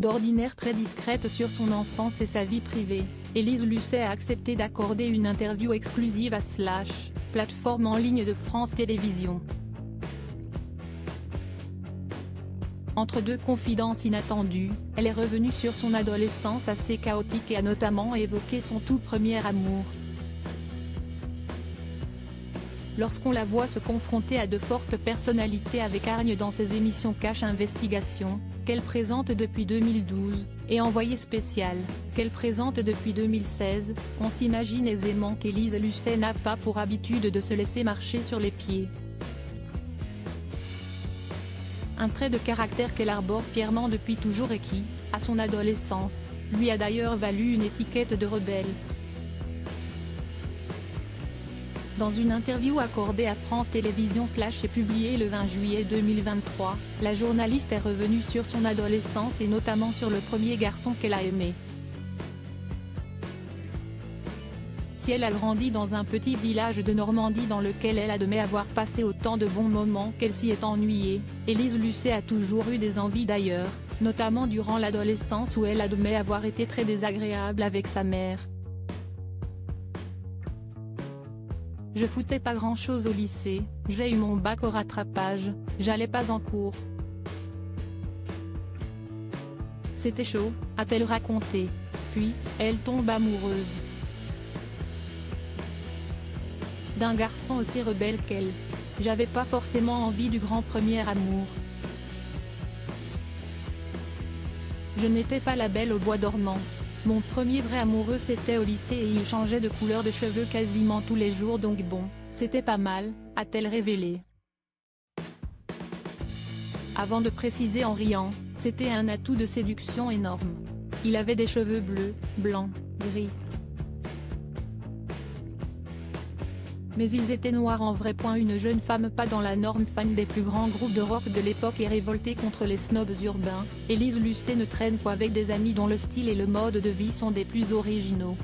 d'ordinaire très discrète sur son enfance et sa vie privée, Élise Lucet a accepté d'accorder une interview exclusive à Slash, plateforme en ligne de France Télévisions. Entre deux confidences inattendues, elle est revenue sur son adolescence assez chaotique et a notamment évoqué son tout premier amour. Lorsqu'on la voit se confronter à de fortes personnalités avec hargne dans ses émissions Cache Investigation, qu'elle présente depuis 2012, et Envoyé spécial, qu'elle présente depuis 2016, on s'imagine aisément qu'Élise Lucet n'a pas pour habitude de se laisser marcher sur les pieds. Un trait de caractère qu'elle arbore fièrement depuis toujours et qui, à son adolescence, lui a d'ailleurs valu une étiquette de rebelle. Dans une interview accordée à France Télévisions et publiée le 20 juillet 2023, la journaliste est revenue sur son adolescence et notamment sur le premier garçon qu'elle a aimé. Si elle a grandi dans un petit village de Normandie dans lequel elle admet avoir passé autant de bons moments qu'elle s'y est ennuyée, Élise Lucet a toujours eu des envies d'ailleurs, notamment durant l'adolescence où elle admet avoir été très désagréable avec sa mère. Je foutais pas grand-chose au lycée, j'ai eu mon bac au rattrapage, j'allais pas en cours. C'était chaud, a-t-elle raconté. Puis, elle tombe amoureuse d'un garçon aussi rebelle qu'elle. J'avais pas forcément envie du grand premier amour. Je n'étais pas la belle au bois dormant. Mon premier vrai amoureux c'était au lycée et il changeait de couleur de cheveux quasiment tous les jours donc bon, c'était pas mal, a-t-elle révélé. Avant de préciser en riant, c'était un atout de séduction énorme. Il avait des cheveux bleus, blancs, gris. Mais ils étaient noirs en vrai. Une jeune femme pas dans la norme, fan des plus grands groupes de rock de l'époque et révoltée contre les snobs urbains, Élise Lucet ne traîne qu'avec des amis dont le style et le mode de vie sont des plus originaux.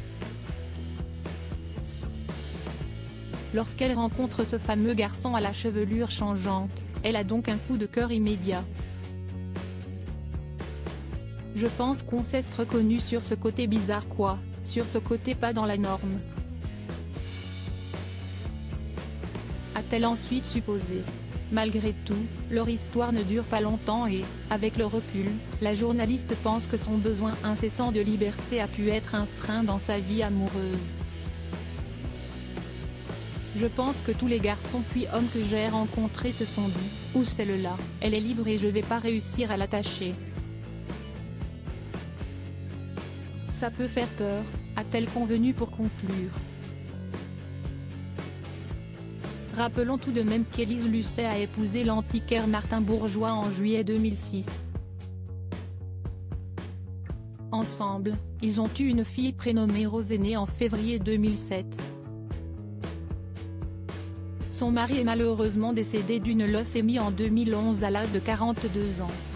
Lorsqu'elle rencontre ce fameux garçon à la chevelure changeante, elle a donc un coup de cœur immédiat. Je pense qu'on s'est reconnu sur ce côté bizarre quoi, sur ce côté pas dans la norme. A-t-elle ensuite supposé. Malgré tout, leur histoire ne dure pas longtemps et, avec le recul, la journaliste pense que son besoin incessant de liberté a pu être un frein dans sa vie amoureuse. Je pense que tous les garçons puis hommes que j'ai rencontrés se sont dit, ou celle-là, elle est libre et je vais pas réussir à l'attacher. Ça peut faire peur, a-t-elle convenu pour conclure. Rappelons tout de même qu'Élise Lucet a épousé l'antiquaire Martin Bourgeois en juillet 2006. Ensemble, ils ont eu une fille prénommée Rosée née en février 2007. Son mari est malheureusement décédé d'une leucémie en 2011 à l'âge de 42 ans.